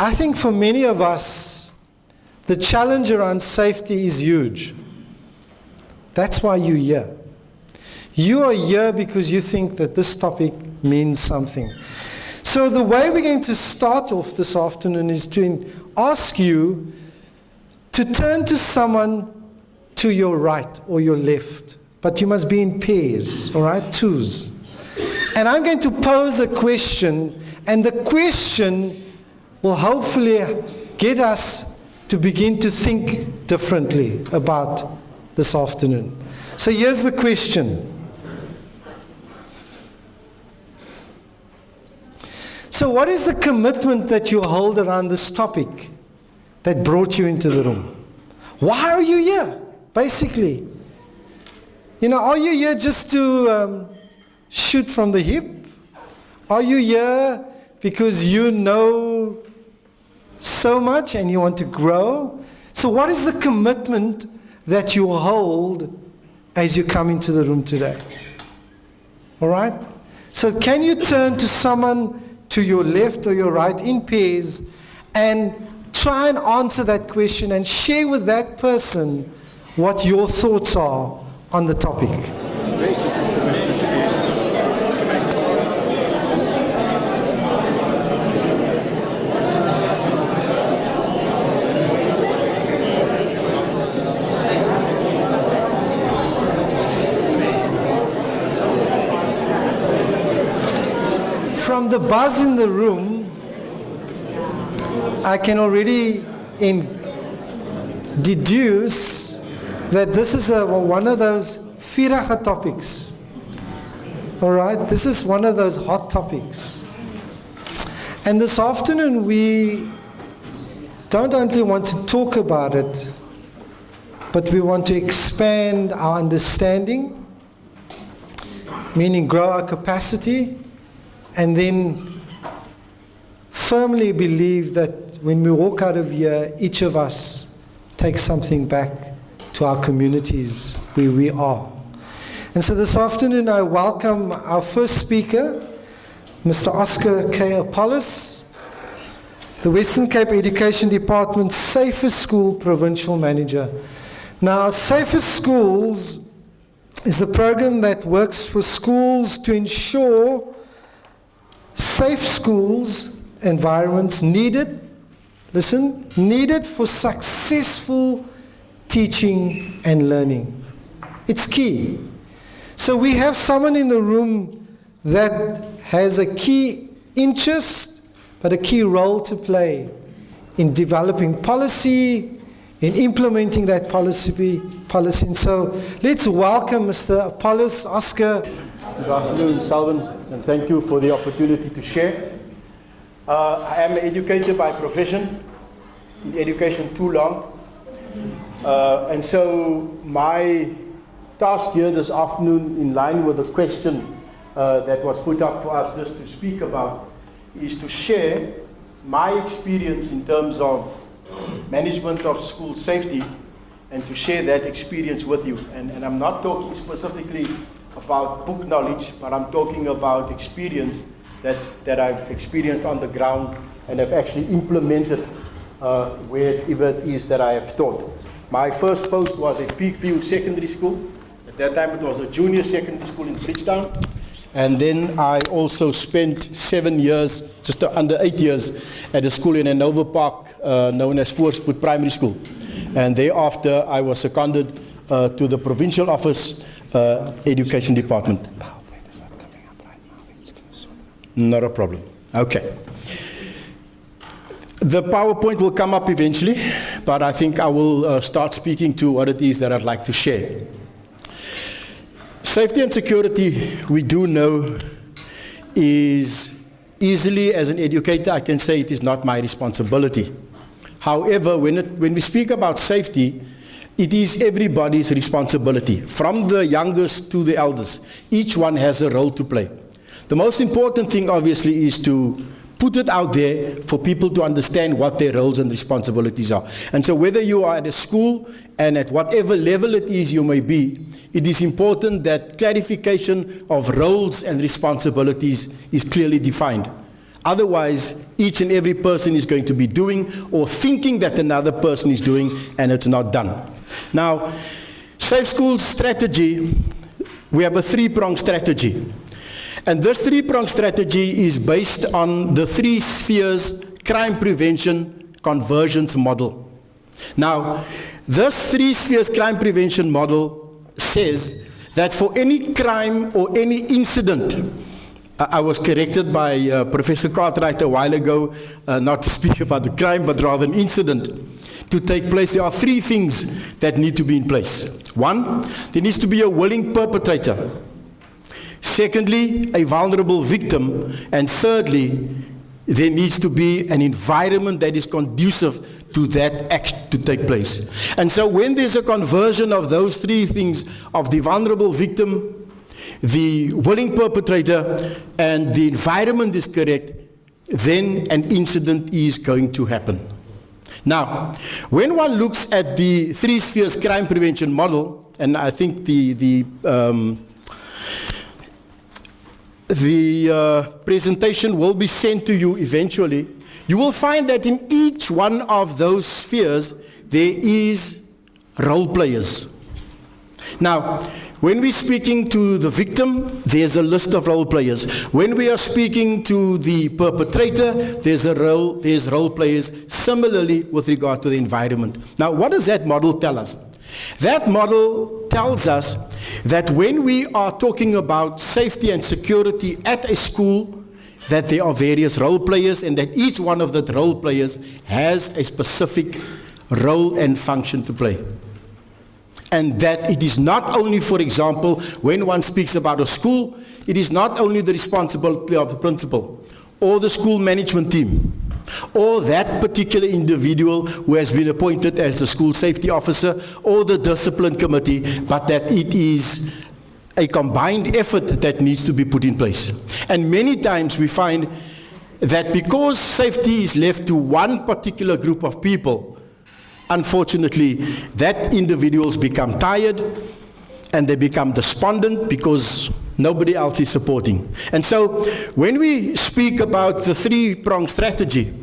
I think for many of us, the challenge around safety is huge. That's why you're here. You are here because you think that this topic means something. So the way we're going to start off this afternoon is to ask you to turn to someone to your right or your left. But you must be in pairs, all right? Twos. And I'm going to pose a question, and the question will hopefully get us to begin to think differently about this afternoon. So here's the question. So what is the commitment that you hold around this topic that brought you into the room? Why are you here, basically? You know, are you here just to shoot from the hip? Are you here because you know so much and you want to grow? So what is the commitment that you hold as you come into the room today? All right? So can you turn to someone to your left or your right in pairs and try and answer that question and share with that person what your thoughts are on the topic? From the buzz in the room, I can already deduce that this is one of those vurige topics. All right, this is one of those hot topics. And this afternoon we don't only want to talk about it, but we want to expand our understanding, meaning grow our capacity, and then firmly believe that when we walk out of here, each of us takes something back to our communities where we are. And so this afternoon I welcome our first speaker, Mr. Oscar K. Apollis, the Western Cape Education Department's Safest School Provincial Manager. Now, Safest Schools is the program that works for schools to ensure safe schools environments needed for successful teaching and learning. It's key. So we have someone in the room that has a key interest, but a key role to play in developing policy, in implementing that policy. And so let's welcome Mr. Apollis, Oscar. Good afternoon, Salvan, and thank you for the opportunity to share. I am an educator by profession, in education too long. And so my task here this afternoon, in line with the question that was put up for us just to speak about, is to share my experience in terms of management of school safety and to share that experience with you. And I'm not talking specifically about book knowledge, but I'm talking about experience that I've experienced on the ground and have actually implemented wherever it is that I have taught. My first post was at Peakview Secondary School. At that time it was a junior secondary school in Bridgetown. And then I also spent 7 years, just under 8 years, at a school in Hanover Park known as Voorspoed Primary School. And thereafter I was seconded to the provincial office education department. Not a problem. Okay. The PowerPoint will come up eventually, but I think I will start speaking to what it is that I'd like to share. Safety and security, we do know, is easily, as an educator, I can say it is not my responsibility. However, when we speak about safety, it is everybody's responsibility, from the youngest to the eldest. Each one has a role to play. The most important thing, obviously, is to put it out there for people to understand what their roles and responsibilities are. And so whether you are at a school and at whatever level it is you may be, it is important that clarification of roles and responsibilities is clearly defined. Otherwise, each and every person is going to be doing or thinking that another person is doing, and it's not done. Now, Safe Schools strategy, we have a three-pronged strategy. And this three-pronged strategy is based on the 3 spheres crime prevention convergence model. Now, this 3 spheres crime prevention model says that for any crime or any incident, I was corrected by Professor Cartwright a while ago, not to speak about the crime, but rather an incident to take place. There are 3 things that need to be in place. 1, there needs to be a willing perpetrator. Secondly, a vulnerable victim. And thirdly, there needs to be an environment that is conducive to that act to take place. And so when there's a conversion of those 3 things, of the vulnerable victim, the willing perpetrator, and the environment is correct, then an incident is going to happen. Now, when one looks at the 3 spheres crime prevention model, and I think the presentation will be sent to you eventually, you will find that in each one of those spheres there is role players. Now, when we're speaking to the victim, there's a list of role players. When we are speaking to the perpetrator, there's role players. Similarly, with regard to the environment. Now, what does that model tell us? That model tells us that when we are talking about safety and security at a school, that there are various role players, and that each one of the role players has a specific role and function to play. And that it is not only, for example, when one speaks about a school, it is not only the responsibility of the principal or the school management team or that particular individual who has been appointed as the school safety officer or the discipline committee, but that it is a combined effort that needs to be put in place. And many times we find that because safety is left to one particular group of people, unfortunately, that individuals become tired and they become despondent because nobody else is supporting. And so when we speak about the 3-pronged strategy,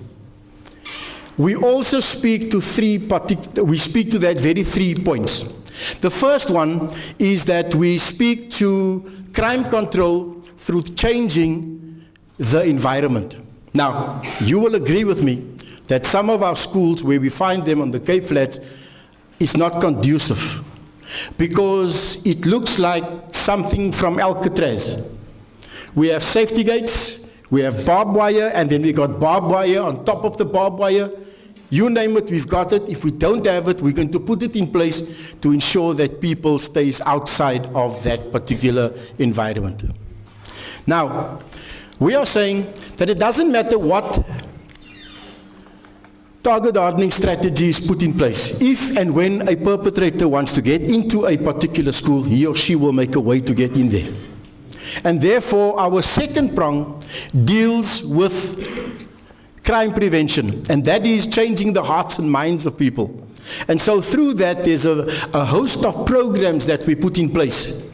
we also speak to that very 3 points. The first one is that we speak to crime control through changing the environment. Now, you will agree with me that some of our schools, where we find them on the Cape Flats, is not conducive because it looks like something from Alcatraz. We have safety gates, we have barbed wire, and then we got barbed wire on top of the barbed wire. You name it, we've got it. If we don't have it, we're going to put it in place to ensure that people stays outside of that particular environment. Now, we are saying that it doesn't matter what target hardening strategy is put in place. If and when a perpetrator wants to get into a particular school, he or she will make a way to get in there. And therefore, our second prong deals with crime prevention, and that is changing the hearts and minds of people. And so through that, there's a host of programs that we put in place,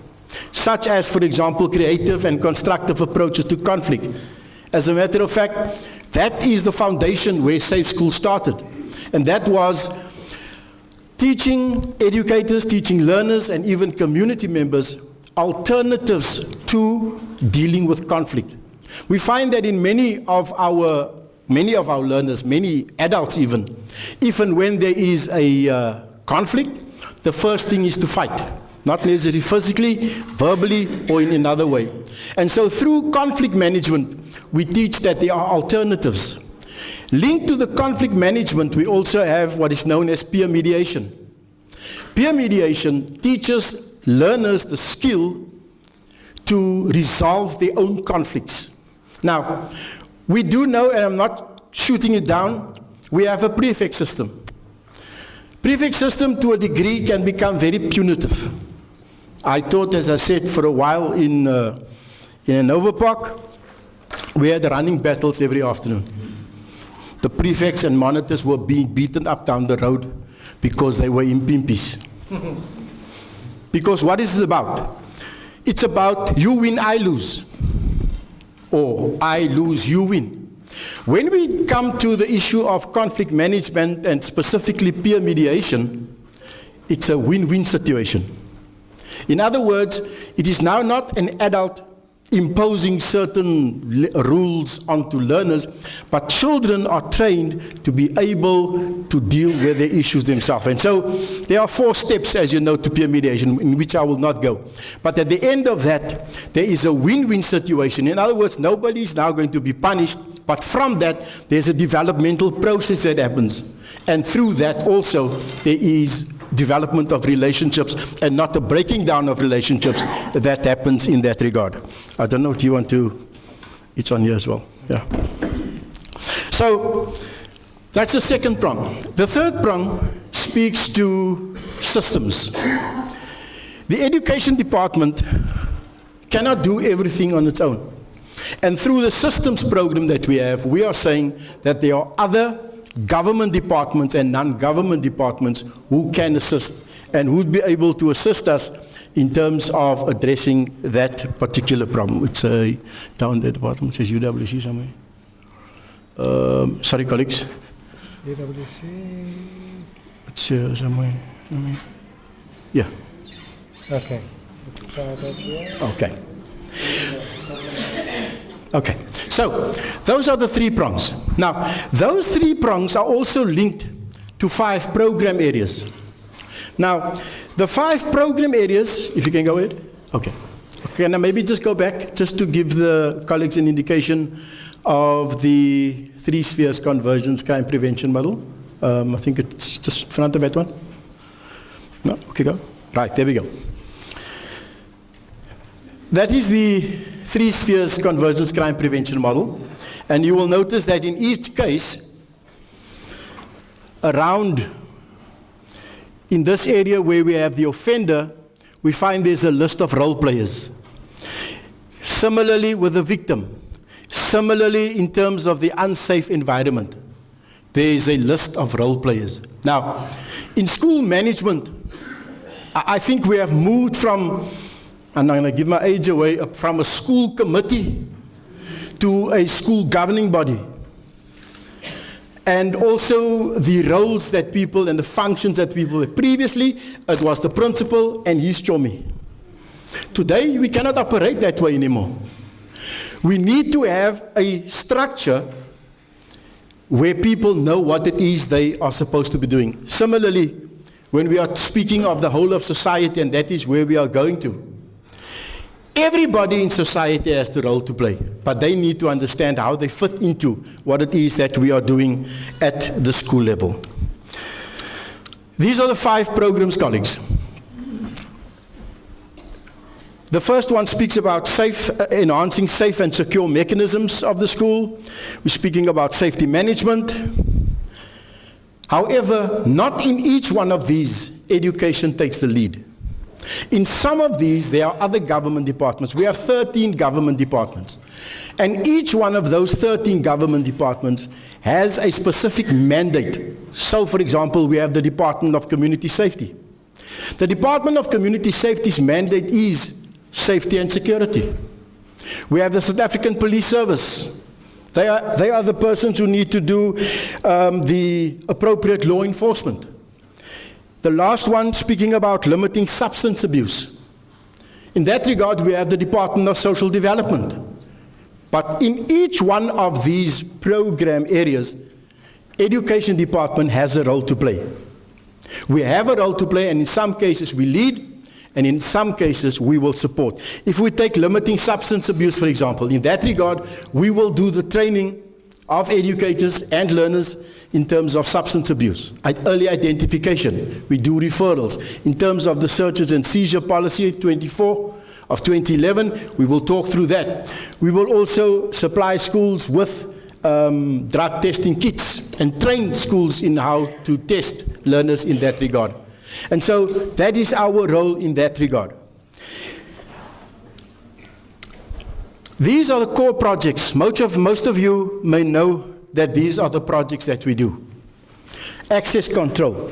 such as, for example, creative and constructive approaches to conflict. As a matter of fact, that is the foundation where Safe School started. And that was teaching educators, teaching learners, and even community members alternatives to dealing with conflict. We find that in many of our learners, many adults even when there is a conflict, the first thing is to fight. Not necessarily physically, verbally, or in another way. And so through conflict management, we teach that there are alternatives. Linked to the conflict management, we also have what is known as peer mediation. Peer mediation teaches learners the skill to resolve their own conflicts. Now, we do know, and I'm not shooting it down, we have a prefect system. Prefect system to a degree can become very punitive. I taught, as I said, for a while in Nova Park. We had running battles every afternoon. The prefects and monitors were being beaten up down the road because they were impimpies. Because what is it about? It's about you win, I lose. Or I lose, you win. When we come to the issue of conflict management and specifically peer mediation, it's a win-win situation. In other words, it is now not an adult imposing certain rules onto learners, but children are trained to be able to deal with their issues themselves. And so there are 4 steps, as you know, to peer mediation, in which I will not go. But at the end of that, there is a win-win situation. In other words, nobody is now going to be punished, but from that, there's a developmental process that happens. And through that also, there is development of relationships and not a breaking down of relationships that happens in that regard. I don't know if you want to, it's on here as well. Yeah. So that's the second prong. The third prong speaks to systems. The education department cannot do everything on its own. And through the systems program that we have, we are saying that there are other government departments and non-government departments who can assist and would be able to assist us in terms of addressing that particular problem. It's down the department, it says UWC somewhere. Sorry, colleagues. UWC. It's here somewhere. Yeah. Okay. Let's try that here. Okay. Okay, so those are the 3 prongs. Now, those 3 prongs are also linked to 5 program areas. Now, the 5 program areas, if you can go ahead. Okay. Okay, now maybe just go back, just to give the colleagues an indication of the 3 spheres convergence crime prevention model. I think it's just front of that one. No, okay, go. Right, there we go. That is the 3 spheres convergence crime prevention model. And you will notice that in each case, around in this area where we have the offender, we find there's a list of role players. Similarly with the victim. Similarly in terms of the unsafe environment, there is a list of role players. Now, in school management, I think we have moved from, and I'm going to give my age away, from a school committee to a school governing body. And also the roles that people and the functions that people had. Previously, it was the principal and his chommy. Today, we cannot operate that way anymore. We need to have a structure where people know what it is they are supposed to be doing. Similarly, when we are speaking of the whole of society, and that is where we are going to, everybody in society has the role to play, but they need to understand how they fit into what it is that we are doing at the school level. These are the 5 programs, colleagues. The first one speaks about enhancing safe and secure mechanisms of the school. We're speaking about safety management. However, not in each one of these, education takes the lead. In some of these, there are other government departments. We have 13 government departments. And each one of those 13 government departments has a specific mandate. So, for example, we have the Department of Community Safety. The Department of Community Safety's mandate is safety and security. We have the South African Police Service. They are the persons who need to do the appropriate law enforcement. The last one, speaking about limiting substance abuse. In that regard, we have the Department of Social Development. But in each one of these program areas, Education Department has a role to play. We have a role to play, and in some cases we lead, and in some cases we will support. If we take limiting substance abuse, for example, in that regard, we will do the training of educators and learners in terms of substance abuse, early identification. We do referrals. In terms of the searches and seizure policy 24 of 2011, we will talk through that. We will also supply schools with drug testing kits and train schools in how to test learners in that regard. And so that is our role in that regard. These are the core projects. Most of you may know that these are the projects that we do. Access control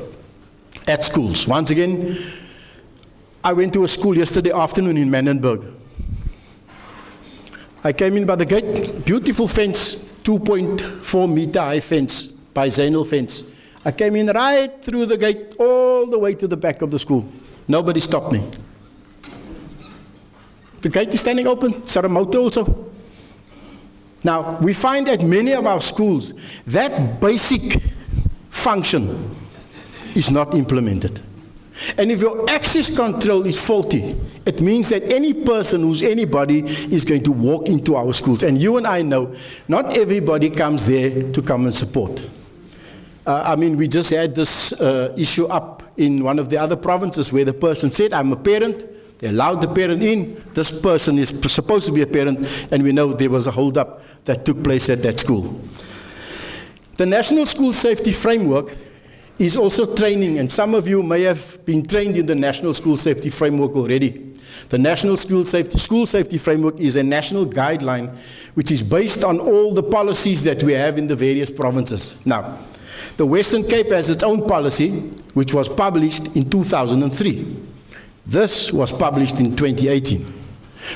at schools. Once again, I went to a school yesterday afternoon in Manenberg. I came in by the gate, beautiful fence, 2.4 meter high fence, bizaynal fence. I came in right through the gate, all the way to the back of the school. Nobody stopped me. The gate is standing open, it's a remote also. Now, we find at many of our schools, that basic function is not implemented. And if your access control is faulty, it means that any person who's anybody is going to walk into our schools. And you and I know, not everybody comes there to come and support. We just had this issue up in one of the other provinces where the person said, I'm a parent. They allowed the parent in. This person is supposed to be a parent, and we know there was a hold-up that took place at that school. The National School Safety Framework is also training, and some of you may have been trained in the National School Safety Framework already. The National School Safety Framework is a national guideline which is based on all the policies that we have in the various provinces. Now, the Western Cape has its own policy, which was published in 2003. This was published in 2018,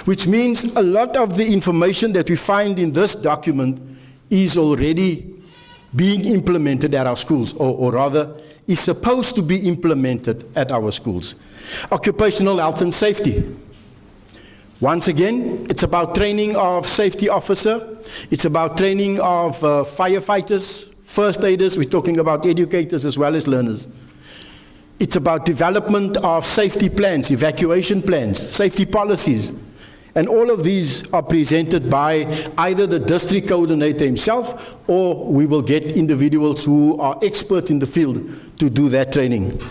which means a lot of the information that we find in this document is already being implemented at our schools, or rather, is supposed to be implemented at our schools. Occupational health and safety. Once again, it's about training of safety officer. It's about training of firefighters, first aiders. We're talking about educators as well as learners. It's about development of safety plans, evacuation plans, safety policies. And all of these are presented by either the district coordinator himself, or we will get individuals who are experts in the field to do that training.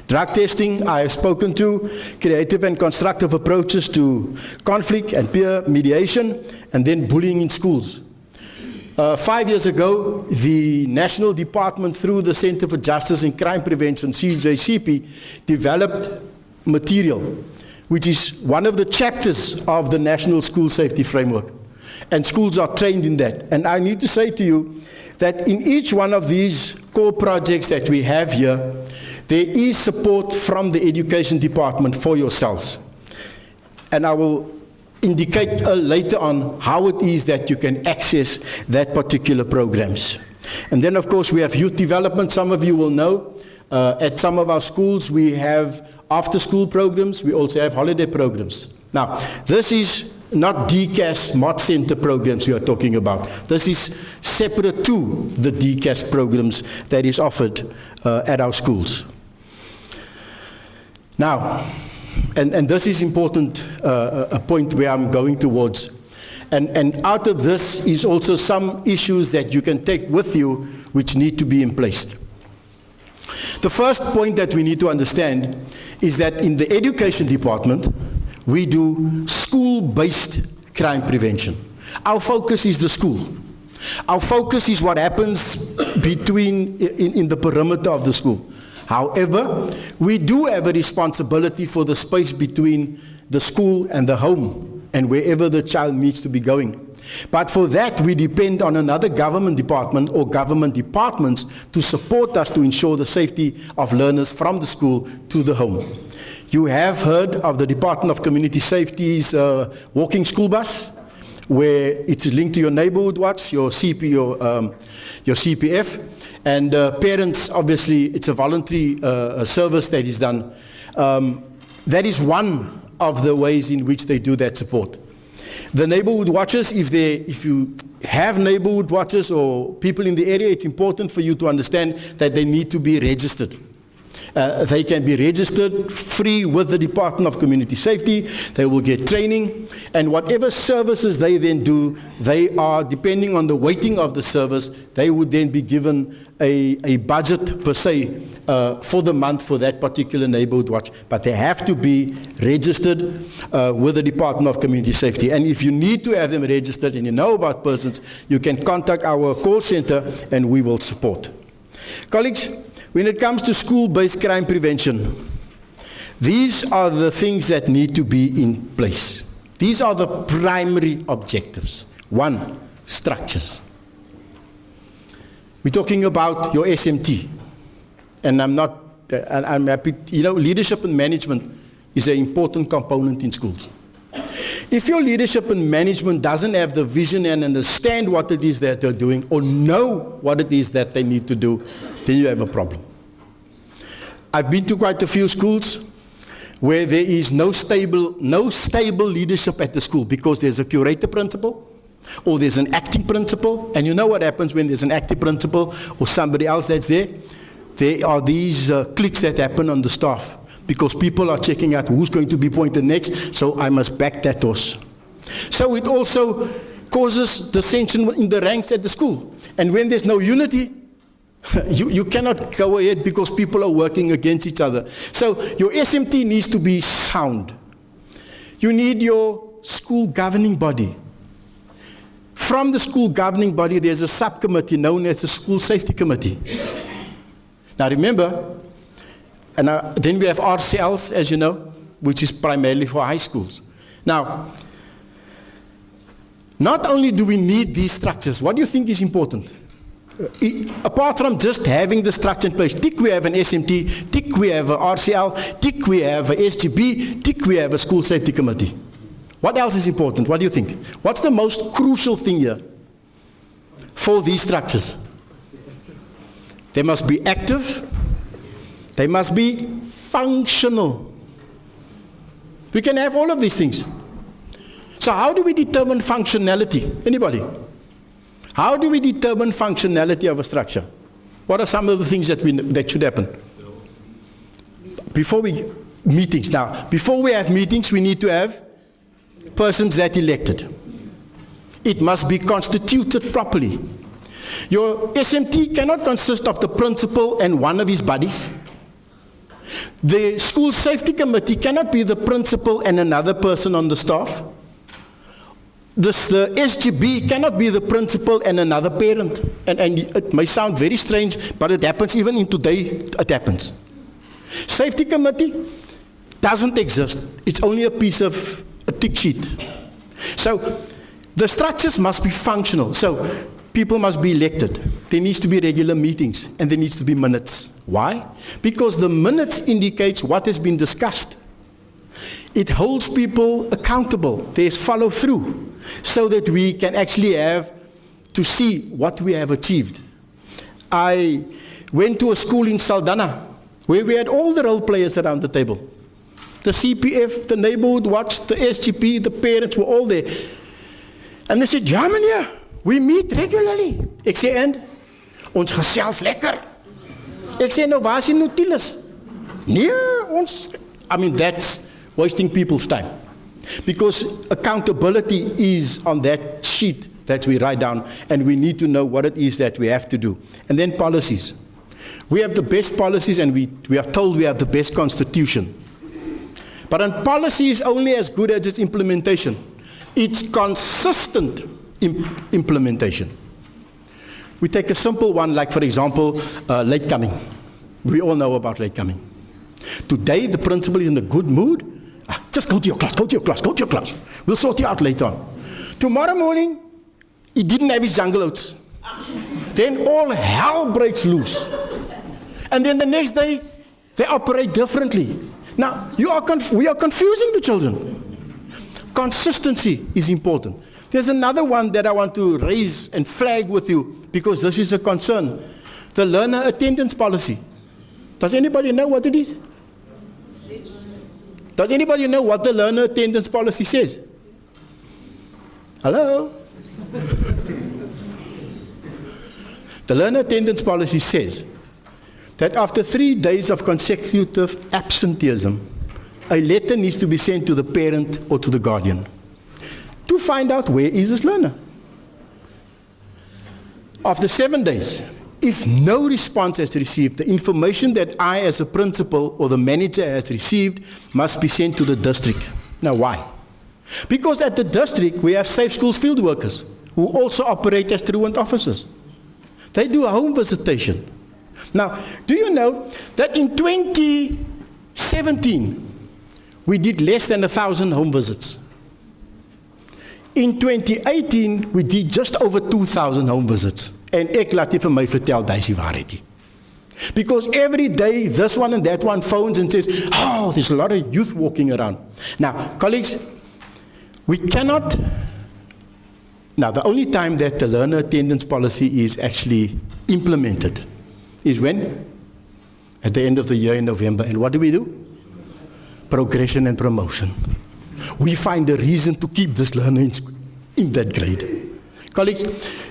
Drug testing, I have spoken to, creative and constructive approaches to conflict and peer mediation, and then bullying in schools. 5 years ago, the National Department, through the Center for Justice and Crime Prevention, CJCP, developed material, which is one of the chapters of the National School Safety Framework. And schools are trained in that. And I need to say to you that in each one of these core projects that we have here, there is support from the Education Department for yourselves. And I will indicate later on how it is that you can access that particular programs. And then, of course, we have youth development. Some of you will know at some of our schools we have after-school programs. We also have holiday programs. Now, this is not DCAS Mod Center programs we are talking about. This is separate to the DCAS programs that is offered at our schools. Now, and this is important, a point where I'm going towards. And out of this is also some issues that you can take with you which need to be in place. The first point that we need to understand is that in the Education Department, we do school-based crime prevention. Our focus is the school. Our focus is what happens in the perimeter of the school. However, we do have a responsibility for the space between the school and the home and wherever the child needs to be going. But for that, we depend on another government department or government departments to support us to ensure the safety of learners from the school to the home. You have heard of the Department of Community Safety's walking school bus, where it is linked to your neighborhood watch, your CPF, and parents, obviously, it's a voluntary service that is done. That is one of the ways in which they do that support. The neighborhood watchers, if you have neighborhood watchers or people in the area, it's important for you to understand that they need to be registered. They can be registered free with the Department of Community Safety. They will get training, and whatever services they then do, they are, depending on the weighting of the service, they would then be given a budget per se for the month for that particular neighborhood watch. But they have to be registered with the Department of Community Safety. And if you need to have them registered and you know about persons, you can contact our call center and we will support. Colleagues, when it comes to school-based crime prevention, these are the things that need to be in place. These are the primary objectives. One, structures. We're talking about your SMT. And I'm happy, leadership and management is an important component in schools. If your leadership and management doesn't have the vision and understand what it is that they're doing or know what it is that they need to do, then you have a problem. I've been to quite a few schools where there is no stable leadership at the school because there's a curator principal or there's an acting principal. And you know what happens when there's an acting principal or somebody else that's there? There are these cliques that happen on the staff because people are checking out who's going to be appointed next, so I must back that horse. So it also causes dissension in the ranks at the school. And when there's no unity, you cannot go ahead because people are working against each other. So your SMT needs to be sound. You need your school governing body. From the school governing body, there's a subcommittee known as the School Safety Committee. Now remember, and then we have RCLs, as you know, which is primarily for high schools. Now, not only do we need these structures, what do you think is important? Apart from just having the structure in place, tick we have an SMT, tick we have a RCL, tick we have a SGB, tick we have a School Safety Committee. What else is important? What do you think? What's the most crucial thing here for these structures? They must be active. They must be functional. We can have all of these things. So how do we determine functionality? Anybody? How do we determine functionality of a structure? What are some of the things that should happen? Before we have meetings, we need to have persons that elected. It must be constituted properly. Your SMT cannot consist of the principal and one of his buddies. The School Safety Committee cannot be the principal and another person on the staff. The SGB cannot be the principal and another parent. And it may sound very strange, but it happens even in today, it happens. Safety Committee doesn't exist. It's only a piece of a tick sheet. So the structures must be functional. So people must be elected. There needs to be regular meetings and there needs to be minutes. Why? Because the minutes indicates what has been discussed. It holds people accountable. There's follow through so that we can actually have to see what we have achieved. I went to a school in Saldanha where we had all the role players around the table. The CPF, the neighborhood watch, the SGP, the parents were all there. And they said, ja meneer, we meet regularly. Ek sê, en? Ons gesels lekker. Ek sê, nou waar is die notules? Nee, that's wasting people's time. Because accountability is on that sheet that we write down, and we need to know what it is that we have to do. And then policies. We have the best policies, and we are told we have the best constitution. But a policy is only as good as its implementation. It's consistent implementation. We take a simple one, like for example, late coming. We all know about late coming. Today, the principal is in a good mood. Just go to your class, go to your class, go to your class. We'll sort you out later on. Tomorrow morning, he didn't have his jungle oats. Then all hell breaks loose. And then the next day, they operate differently. Now, we are confusing the children. Consistency is important. There's another one that I want to raise and flag with you because this is a concern. The learner attendance policy. Does anybody know what it is? Does anybody know what the learner attendance policy says? Hello? The learner attendance policy says that after 3 days of consecutive absenteeism, a letter needs to be sent to the parent or to the guardian to find out where is this learner. After 7 days, if no response is received, the information that I as a principal or the manager has received must be sent to the district. Now why? Because at the district we have safe schools field workers who also operate as truant officers. They do a home visitation. Now, do you know that in 2017 we did less than 1,000 home visits? In 2018 we did just over 2,000 home visits. And ek laat nie vir my vertel dis die waarheid nie. Because every day this one and that one phones and says, oh, there's a lot of youth walking around. Now, colleagues, We cannot. Now, the only time that the learner attendance policy is actually implemented is when? At the end of the year in November. And what do? Progression and promotion. We find a reason to keep this learner in that grade. Colleagues,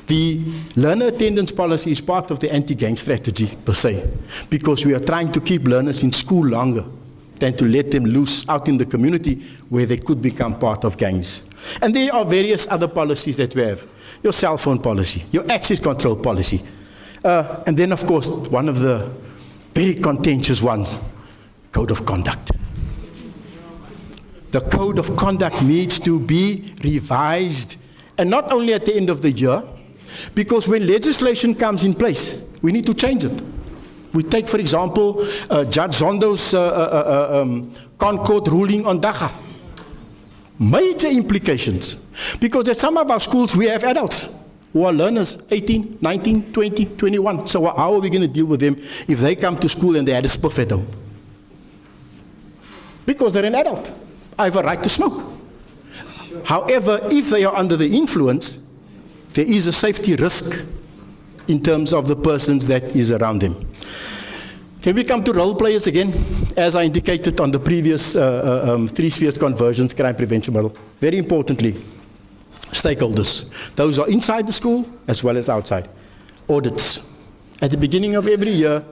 the learner attendance policy is part of the anti-gang strategy per se, because we are trying to keep learners in school longer than to let them loose out in the community where they could become part of gangs. And there are various other policies that we have. Your cell phone policy, your access control policy. And then, of course, one of the very contentious ones, code of conduct. The code of conduct needs to be revised, and not only at the end of the year, because when legislation comes in place, we need to change it. We take, for example, Judge Zondo's Concord ruling on Daga. Major implications, because at some of our schools we have adults who are learners, 18, 19, 20, 21. So how are we going to deal with them if they come to school and they had a spliff at home? Because they're an adult. I have a right to smoke. However, if they are under the influence, there is a safety risk in terms of the persons that is around them. Can we come to role players again? As I indicated on the previous 3 spheres convergence crime prevention model. Very importantly, stakeholders. Those are inside the school as well as outside. Audits. At the beginning of every year,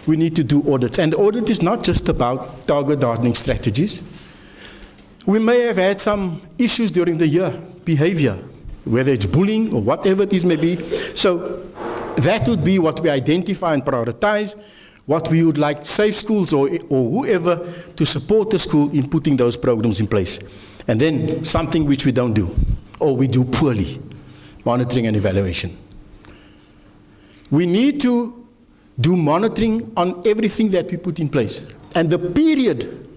we need to do audits. And the audit is not just about target hardening strategies. We may have had some issues during the year, behavior, whether it's bullying or whatever it is may be. So that would be what we identify and prioritize, what we would like safe schools or whoever to support the school in putting those programs in place. And then something which we don't do, or we do poorly, monitoring and evaluation. We need to do monitoring on everything that we put in place. And the period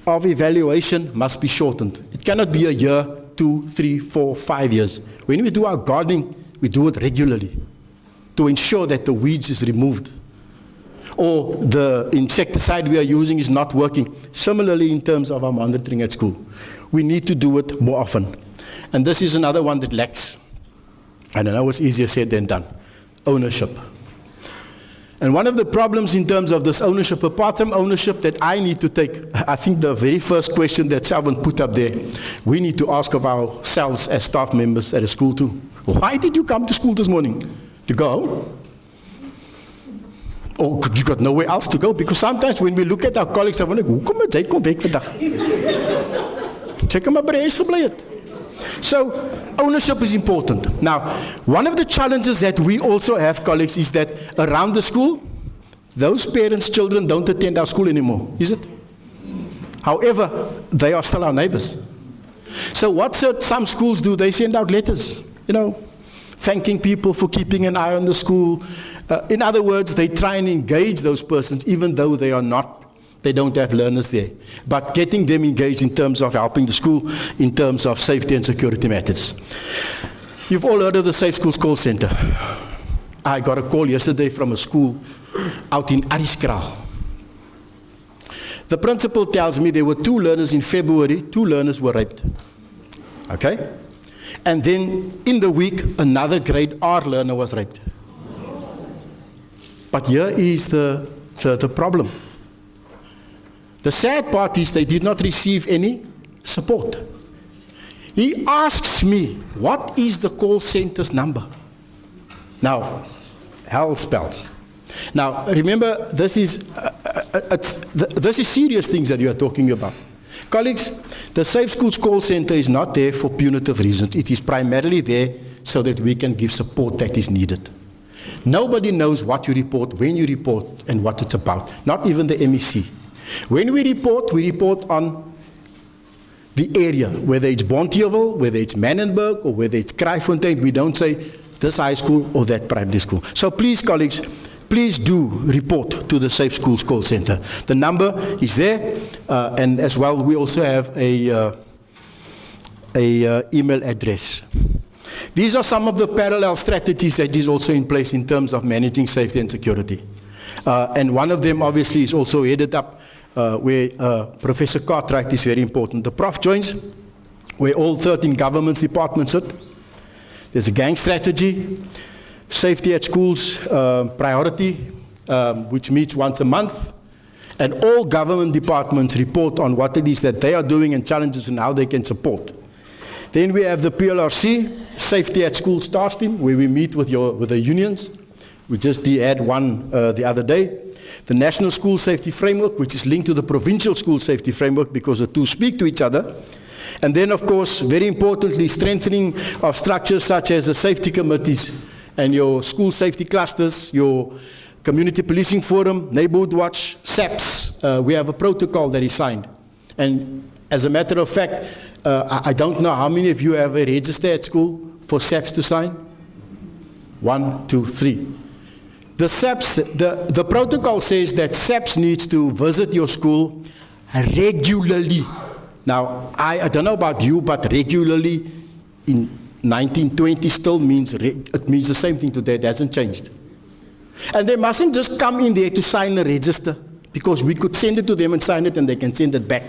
of evaluation must be shortened. It cannot be a year, 2, 3, 4, 5 years. When we do our gardening, we do it regularly to ensure that the weeds is removed or the insecticide we are using is not working. Similarly, in terms of our monitoring at school, we need to do it more often. And this is another one that lacks. And I know it's easier said than done. Ownership. And one of the problems in terms of this ownership, apart from ownership that I need to take, I think the very first question that someone put up there, we need to ask of ourselves as staff members at a school too. Why did you come to school this morning? To go home? Or you got nowhere else to go? Because sometimes when we look at our colleagues, I wonder, hoekom het jy kom werk vandag? Check hom maar by die huis gebly het. So, ownership is important. Now, one of the challenges that we also have, colleagues, is that around the school, those parents' children don't attend our school anymore, is it? However, they are still our neighbors. So what some schools do, they send out letters, thanking people for keeping an eye on the school. In other words, they try and engage those persons, even though they don't have learners there, but getting them engaged in terms of helping the school, in terms of safety and security matters. You've all heard of the Safe Schools Call Center. I got a call yesterday from a school out in Ariskral. The principal tells me there were 2 learners in February, 2 learners were raped. Okay? And then in the week, another grade R learner was raped. But here is the problem. The sad part is they did not receive any support. He asks me, what is the call center's number? Now, hell spells. Now, remember, this is serious things that you are talking about. Colleagues, the Safe Schools Call Center is not there for punitive reasons. It is primarily there so that we can give support that is needed. Nobody knows what you report, when you report, and what it's about. Not even the MEC. When we report on the area, whether it's Bontierville, whether it's Manenberg, or whether it's Kraaifontein. We don't say this high school or that primary school. So please, colleagues, please do report to the Safe Schools Call Center. The number is there, and as well, we also have a email address. These are some of the parallel strategies that is also in place in terms of managing safety and security. And one of them, obviously, is also headed up where Professor Cartwright is very important. The Prof joins where all 13 government departments sit. There's a gang strategy, safety at schools priority, which meets once a month. And all government departments report on what it is that they are doing and challenges and how they can support. Then we have the PLRC, Safety at Schools Task Team, where we meet with the unions. We just had one the other day. The National School Safety Framework, which is linked to the Provincial School Safety Framework because the two speak to each other. And then, of course, very importantly, strengthening of structures such as the safety committees and your school safety clusters, your Community Policing Forum, Neighborhood Watch, SAPS. We have a protocol that is signed. And as a matter of fact, I don't know how many of you have a register at school for SAPS to sign? 1, 2, 3. The SAPS, the protocol says that SAPS needs to visit your school regularly. Now, I don't know about you, but regularly in 1920 still means, it means the same thing today. It hasn't changed. And they mustn't just come in there to sign a register, because we could send it to them and sign it and they can send it back.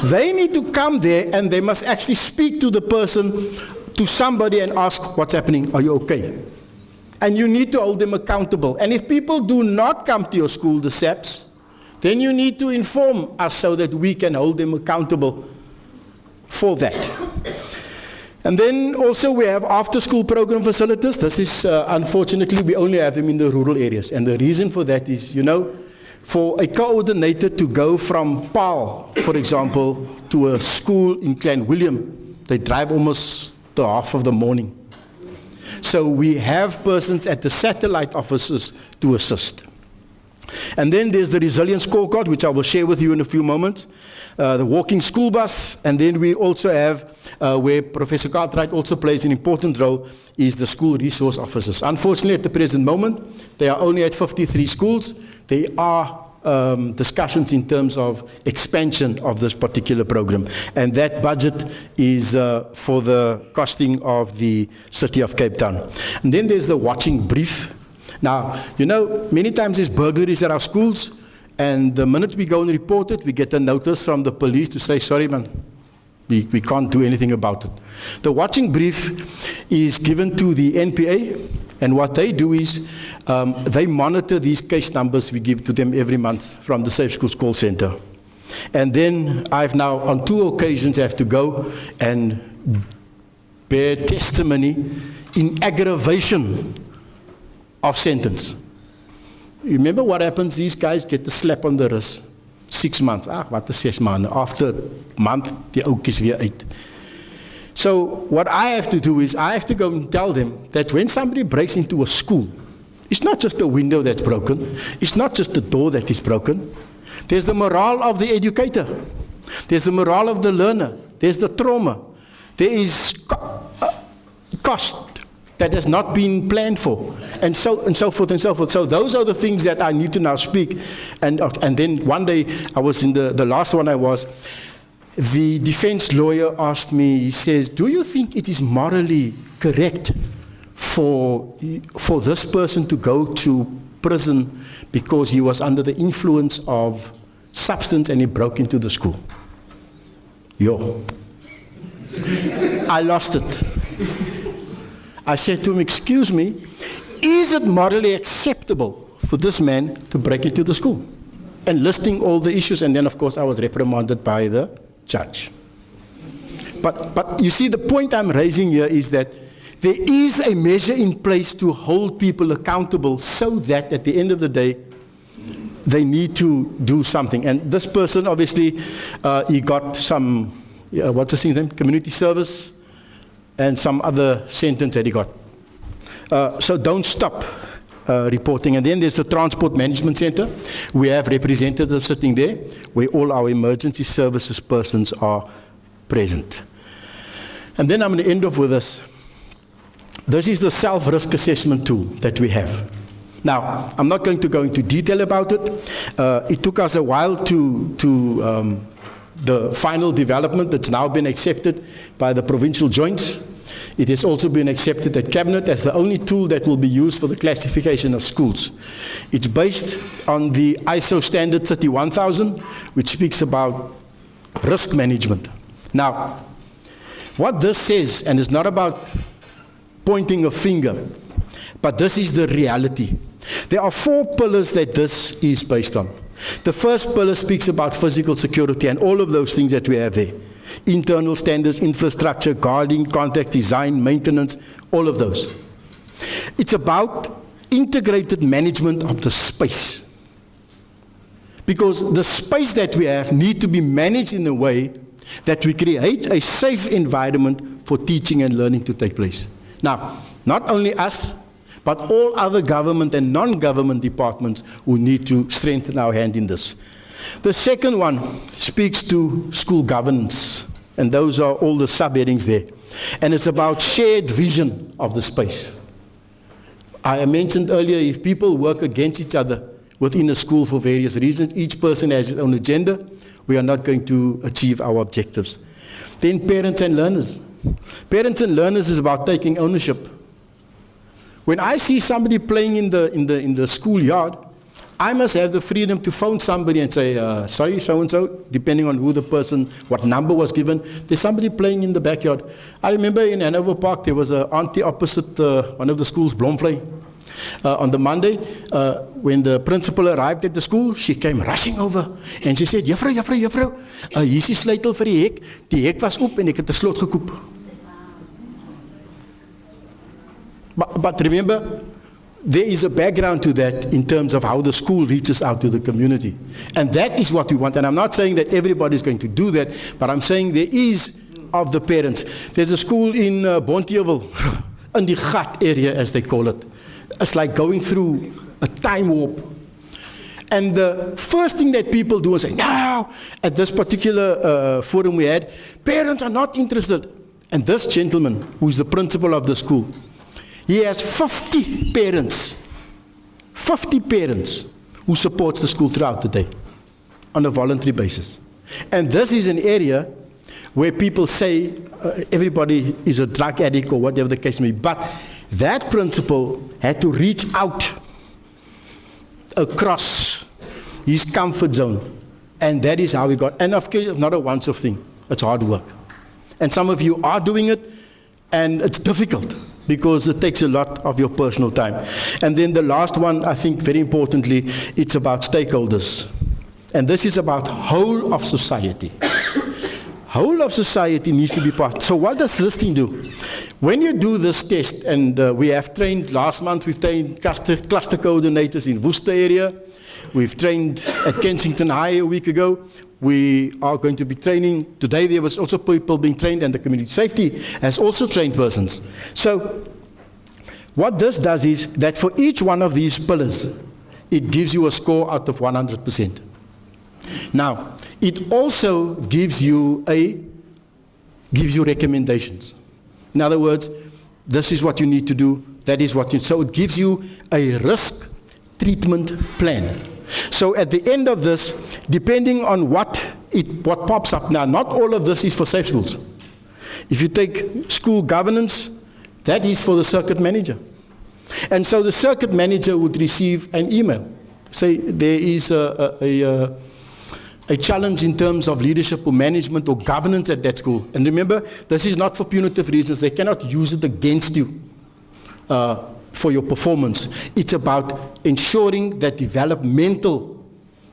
They need to come there and they must actually speak to the person, to somebody, and ask, what's happening? Are you okay? And you need to hold them accountable. And if people do not come to your school, the SAPs, then you need to inform us so that we can hold them accountable for that. And then also we have after-school program facilities. This is, unfortunately, we only have them in the rural areas. And the reason for that is, you know, for a coordinator to go from Paarl, for example, to a school in Clan William, they drive almost the half of the morning. So we have persons at the satellite offices to assist. And then there's the resilience scorecard, which I will share with you in a few moments. The walking school bus, and then we also have, where Professor Cartwright also plays an important role, is the school resource officers. Unfortunately, at the present moment, they are only at 53 schools. There are discussions in terms of expansion of this particular program. And that budget is for the costing of the City of Cape Town. And then there's the watching brief. Now, you know, many times there's burglaries at our schools, and the minute we go and report it, we get a notice from the police to say, sorry man, we can't do anything about it. The watching brief is given to the NPA, and what they do is they monitor these case numbers we give to them every month from the Safe Schools call center. And then I've now, on 2 occasions, have to go and bear testimony in aggravation of sentence. You remember what happens? These guys get the slap on the wrist. 6 months. Wat is 6 maanden? After a month, die ook is weer uit. So what I have to do is I have to go and tell them that when somebody breaks into a school, it's not just a window that's broken. It's not just the door that is broken. There's the morale of the educator. There's the morale of the learner. There's the trauma. There is cost that has not been planned for, and so forth and so forth. So those are the things that I need to now speak. And then one day, I was in the last one I was, the defense lawyer asked me, he says, do you think it is morally correct for this person to go to prison because he was under the influence of substance and he broke into the school? Yo. I lost it. I said to him, excuse me, is it morally acceptable for this man to break into the school? And listing all the issues, and then of course I was reprimanded by the judge. But you see, the point I'm raising here is that there is a measure in place to hold people accountable so that at the end of the day, they need to do something. And this person, obviously, he got some, what's his name, community service, and some other sentence that he got. So don't stop reporting. And then there's the Transport Management Center. We have representatives sitting there where all our emergency services persons are present. And then I'm going to end off with this. This is the self-risk assessment tool that we have. Now, I'm not going to go into detail about it. It took us a while to the final development that's now been accepted by the provincial joints. It has also been accepted at Cabinet as the only tool that will be used for the classification of schools. It's based on the ISO standard 31000, which speaks about risk management. Now, what this says, and it's not about pointing a finger, but this is the reality. There are 4 pillars that this is based on. The first pillar speaks about physical security and all of those things that we have there. Internal standards, infrastructure, guarding, contact, design, maintenance, all of those. It's about integrated management of the space. Because the space that we have need to be managed in a way that we create a safe environment for teaching and learning to take place. Now, not only us, but all other government and non-government departments who need to strengthen our hand in this. The second one speaks to school governance, and those are all the subheadings there. And it's about shared vision of the space. I mentioned earlier, if people work against each other within a school for various reasons, each person has his own agenda, we are not going to achieve our objectives. Then parents and learners. Parents and learners is about taking ownership. When I see somebody playing in the schoolyard, I must have the freedom to phone somebody and say, sorry, so-and-so, depending on who the person, what number was given. There's somebody playing in the backyard. I remember in Hanover Park, there was an auntie opposite one of the schools, Blomvlei. On the Monday, when the principal arrived at the school, she came rushing over and she said, Juffrou, hier is die sleutel vir die hek. Die hek was oop en ek het 'n slot gekoop. But remember, there is a background to that in terms of how the school reaches out to the community. And that is what we want. And I'm not saying that everybody is going to do that, but I'm saying there is of the parents. There's a school in Bonteheuwel, in the Gat area as they call it. It's like going through a time warp. And the first thing that people do is say, no, at this particular forum we had, parents are not interested. And this gentleman, who is the principal of the school, he has 50 parents who supports the school throughout the day on a voluntary basis. And this is an area where people say everybody is a drug addict or whatever the case may be. But that principal had to reach out across his comfort zone. And that is how we got. And of course, it's not a once-off thing. It's hard work. And some of you are doing it, and it's difficult because it takes a lot of your personal time. And then the last one, I think very importantly, it's about stakeholders. And this is about whole of society. Whole of society needs to be part. So what does this thing do? When you do this test, and we have trained, last month we've trained cluster coordinators in Worcester area. We've trained at Kensington High a week ago. We are going to be training. Today there was also people being trained, and the community safety has also trained persons. So what this does is that for each one of these pillars, it gives you a score out of 100%. Now, it also gives you recommendations. In other words, this is what you need to do, that is what you, so it gives you a risk treatment plan. So at the end of this, depending on what pops up now, not all of this is for safe schools. If you take school governance, that is for the circuit manager. And so the circuit manager would receive an email. Say there is a challenge in terms of leadership or management or governance at that school. And remember, this is not for punitive reasons. They cannot use it against you for your performance. It's about ensuring that developmental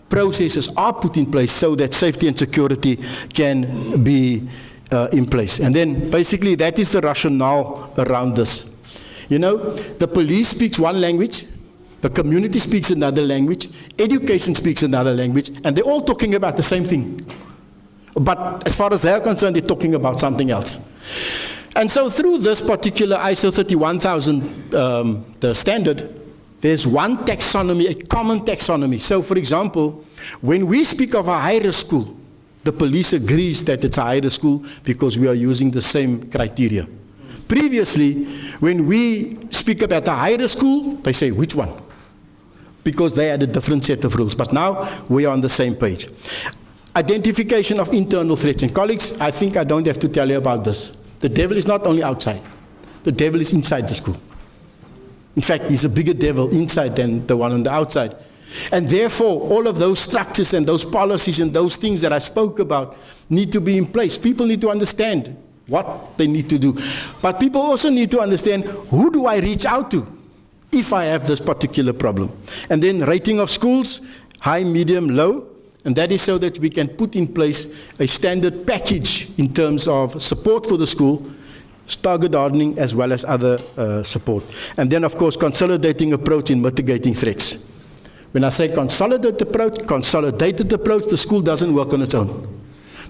processes are put in place so that safety and security can be in place. And then basically that is the rationale around this. You know, the police speaks one language, the community speaks another language, education speaks another language, and they're all talking about the same thing. But as far as they're concerned, they're talking about something else. And so through this particular ISO 31000, the standard, there's one taxonomy, a common taxonomy. So for example, when we speak of a high-risk school, the police agrees that it's a high-risk school because we are using the same criteria. Previously, when we speak about a high-risk school, they say, which one? Because they had a different set of rules. But now we are on the same page. Identification of internal threats. And colleagues, I think I don't have to tell you about this. The devil is not only outside. The devil is inside the school. In fact, he's a bigger devil inside than the one on the outside. And therefore, all of those structures and those policies and those things that I spoke about need to be in place. People need to understand what they need to do. But people also need to understand, who do I reach out to if I have this particular problem? And then rating of schools, high, medium, low. And that is so that we can put in place a standard package in terms of support for the school, target hardening, as well as other support. And then, of course, consolidating approach in mitigating threats. When I say consolidated approach, the school doesn't work on its own.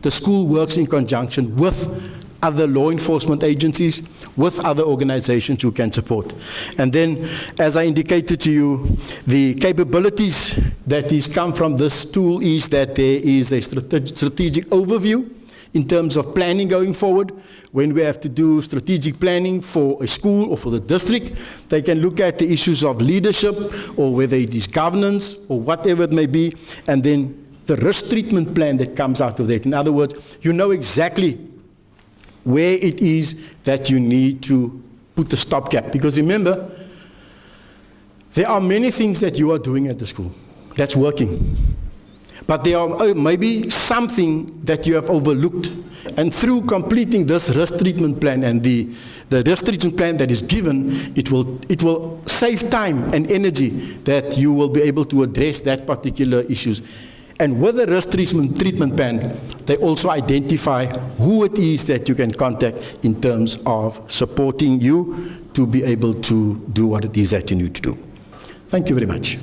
The school works in conjunction with other law enforcement agencies, with other organizations who can support. And then, as I indicated to you, the capabilities that is come from this tool is that there is a strategic overview in terms of planning going forward. When we have to do strategic planning for a school or for the district, they can look at the issues of leadership, or whether it is governance or whatever it may be, and then the risk treatment plan that comes out of that. In other words, you know exactly where it is that you need to put the stopgap. Because remember, there are many things that you are doing at the school that's working. But there are maybe something that you have overlooked. And through completing this risk treatment plan and the risk treatment plan that is given, it will save time and energy that you will be able to address that particular issues. And with the risk treatment plan, they also identify who it is that you can contact in terms of supporting you to be able to do what it is that you need to do. Thank you very much.